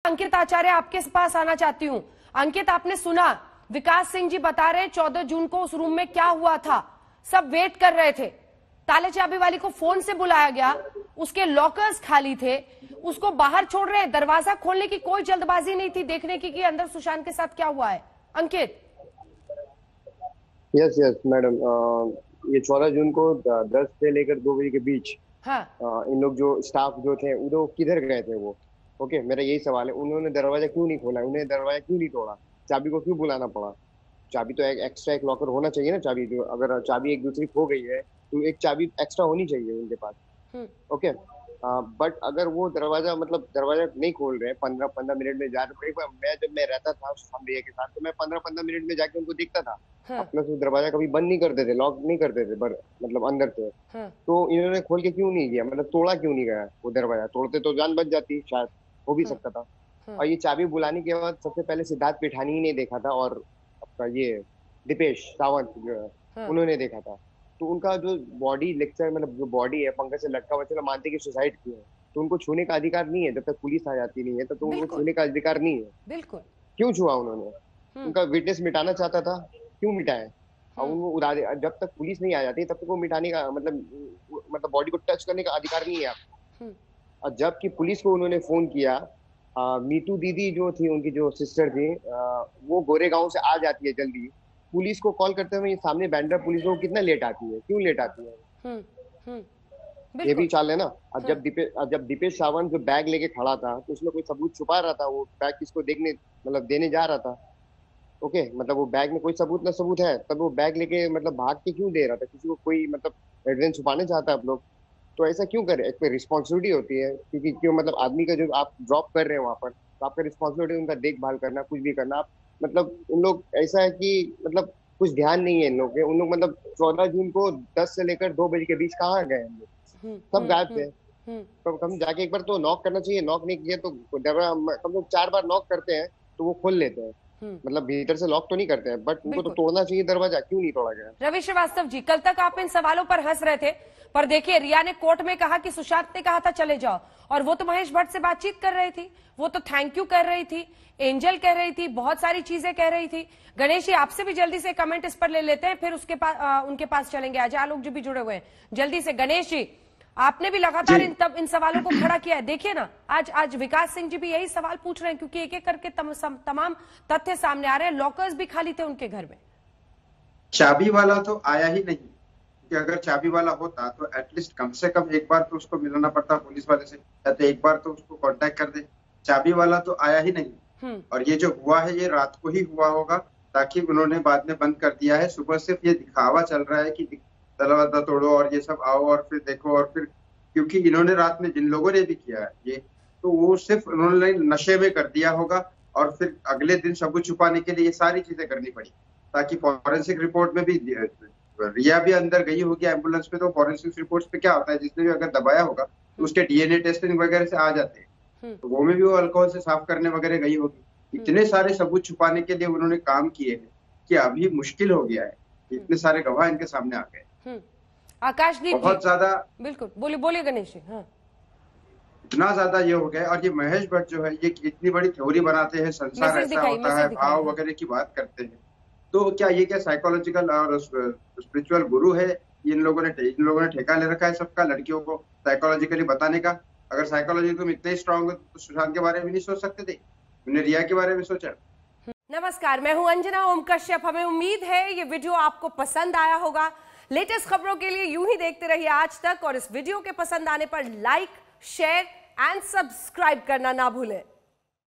अंकित आचार्य आपके पास आना चाहती हूँ। अंकित, आपने सुना विकास सिंह जी बता रहे 14 जून को उस रूम में क्या हुआ था। सब वेट कर रहे थे, ताले चाबी वाली को फोन से बुलाया गया, उसके लॉकर्स खाली थे, उसको बाहर छोड़ रहे, दरवाजा खोलने की कोई जल्दबाजी नहीं थी देखने की कि अंदर सुशांत के साथ क्या हुआ है। अंकित। यस यस मैडम, ये 14 जून को 10 से लेकर 2 बजे के बीच हाँ। इन लोग जो स्टाफ जो थे वो किधर गए थे वो? ओके, मेरा यही सवाल है, उन्होंने दरवाजा क्यों नहीं खोला, उन्हें दरवाजा क्यों नहीं तोड़ा, चाबी को क्यों बुलाना पड़ा? चाबी तो एक एक्स्ट्रा एक लॉकर होना चाहिए ना। चाबी जो अगर चाबी एक दूसरी खो गई है तो एक चाबी एक्स्ट्रा होनी चाहिए उनके पास। ओके, बट अगर वो दरवाजा मतलब दरवाजा नहीं खोल रहे 15-15 मिनट में जा रहे, जब मैं रहता था हम भैया के साथ तो मैं 15-15 मिनट में जाके उनको देखता था। अपना से दरवाजा कभी बंद नहीं करते थे, लॉक नहीं करते थे, मतलब अंदर से। तो इन्होंने खोल के क्यों नहीं किया, मतलब तोड़ा क्यों नहीं गया वो दरवाजा? तोड़ते तो जान बच जाती, शायद हो भी सकता था। और ये चाबी बुलाने के बाद सबसे पहले सिद्धार्थ पिठानी ही ने देखा था और आपका ये दीपेश सावंत जो है उन्होंने देखा था। तो उनका जो बॉडी लेक्चर मतलब जो बॉडी है पंखा से लटका हुआ, चलो मानते कि सुसाइड किया है तो उनको छूने का अधिकार नहीं है जब तक पुलिस आ जाती नहीं है, तो उनको छूने का अधिकार नहीं है। बिल्कुल। क्यों छुआ उन्होंने? उनका विटनेस मिटाना चाहता था, क्यों मिटाए? और उनको उड़ा दे, जब तक पुलिस नहीं आ जाती तब तक वो मिटाने का मतलब बॉडी को टच करने का अधिकार नहीं है आपको। और जबकि पुलिस को उन्होंने फोन किया, मीतू दीदी जो थी उनकी जो सिस्टर थी, वो गोरेगांव से आ जाती है जल्दी, पुलिस को कॉल करते हुए सामने बैंड्रा पुलिस वो कितना लेट आती है, क्यों लेट आती है? ये भी चाल है ना। अब जब दीपेश सावंत जो बैग लेके खड़ा था तो उसमें कोई सबूत छुपा रहा था, वो बैग किसको देखने मतलब देने जा रहा था। ओके, मतलब वो बैग में कोई सबूत ना सबूत है, तब वो बैग लेके मतलब भाग के क्यों दे रहा था? किसी को कोई मतलब एविडेंस छुपाने चाहता है आप लोग, तो ऐसा क्यों करे? एक रिस्पॉन्सिबिलिटी होती है, क्योंकि क्यों मतलब आदमी का जो आप ड्रॉप कर रहे हैं वहां पर, तो आपका रिस्पॉन्सिबिलिटी उनका देखभाल करना, कुछ भी करना। आप मतलब उन लोग ऐसा है कि मतलब कुछ ध्यान नहीं है इन लोग के। उन लोग मतलब 14 जून को 10 से लेकर 2 बजे के बीच कहाँ गए हम लोग? सब गायब थे। तो हम जाके एक बार तो नॉक करना चाहिए, नॉक नहीं किया तो कम लोग 4 बार नॉक करते हैं तो वो खोल लेते हैं, मतलब भीतर से लॉक तो नहीं करते हैं, बट उनको तो तोड़ना चाहिए दरवाजा, क्यों नहीं तोड़ा गया? रवि श्रीवास्तव जी, कल तक आप इन सवालों पर हंस रहे थे, पर देखिए रिया ने कोर्ट में कहा कि सुशांत ने कहा था चले जाओ, और वो तो महेश भट्ट से बातचीत कर रही थी, वो तो थैंक यू कर रही थी, एंजल कह रही थी, बहुत सारी चीजें कह रही थी। गणेश जी, आपसे भी जल्दी से कमेंट इस पर ले लेते हैं, फिर उसके पास उनके पास चलेंगे। आज आलोक जी भी जुड़े हुए हैं, जल्दी से। गणेश जी, आपने भी लगातार इन सवालों को खड़ा किया है। देखिए ना, आज विकास सिंह जी भी यही सवाल पूछ रहे हैं, क्योंकि एक एक करके तमाम तथ्य सामने आ रहे हैं। लॉकर्स भी खाली थे उनके घर में। चाबी वाला तो आया ही नहीं, कि अगर चाबी वाला होता तो एटलीस्ट कम से कम एक बार तो उसको मिलाना पड़ता पुलिस वाले से, या तो एक बार तो उसको कांटेक्ट कर दे। चाबी वाला तो आया ही नहीं। और ये जो हुआ है ये रात को ही हुआ होगा, ताकि उन्होंने बाद में बंद कर दिया है। सुबह सिर्फ ये दिखावा चल रहा है कि दरवाजा तोड़ो और ये सब आओ और फिर देखो, और फिर क्योंकि इन्होंने रात में जिन लोगों ने भी किया है ये, तो वो सिर्फ उन्होंने नशे में कर दिया होगा, और फिर अगले दिन सबूत छुपाने के लिए ये सारी चीजें करनी पड़ी, ताकि फॉरेंसिक रिपोर्ट में भी रिया भी अंदर गई होगी एम्बुलेंस पे, तो फॉरेंसिक रिपोर्ट्स पे क्या होता है, जिसने भी अगर दबाया होगा तो उसके डीएनए टेस्टिंग वगैरह से आ जाते हैं, तो वो में भी वो अल्कोहल से साफ करने वगैरह गई होगी। इतने सारे सबूत छुपाने के लिए उन्होंने काम किए हैं कि अभी मुश्किल हो गया है, इतने सारे गवाह इनके सामने आ गए। आकाशदीप बहुत ज्यादा, बिल्कुल बोलिए गणेश जी। हाँ, इतना ज्यादा ये हो गया। और ये महेश भट्ट जो है ये इतनी बड़ी थ्योरी बनाते हैं, संसार ऐसा होता है, भाव वगैरह की बात करते हैं, तो क्या साइकोलॉजिकल और स्पिरिचुअल गुरु है? इन लोगों ने ठेका ले रखा है सबका, लड़कियों को साइकोलॉजिकली बताने का। अगर साइकोलॉजी तुम इतने स्ट्रांग हो तो सुशांत के बारे में नहीं सोच सकते थे? उन्हें रिया के बारे में सोचा। नमस्कार, मैं हूं अंजना ओम कश्यप। हमें उम्मीद है ये वीडियो आपको पसंद आया होगा। लेटेस्ट खबरों के लिए यूं ही देखते रहिए आज तक, और इस वीडियो के पसंद आने पर लाइक, शेयर एंड सब्सक्राइब करना ना भूलें।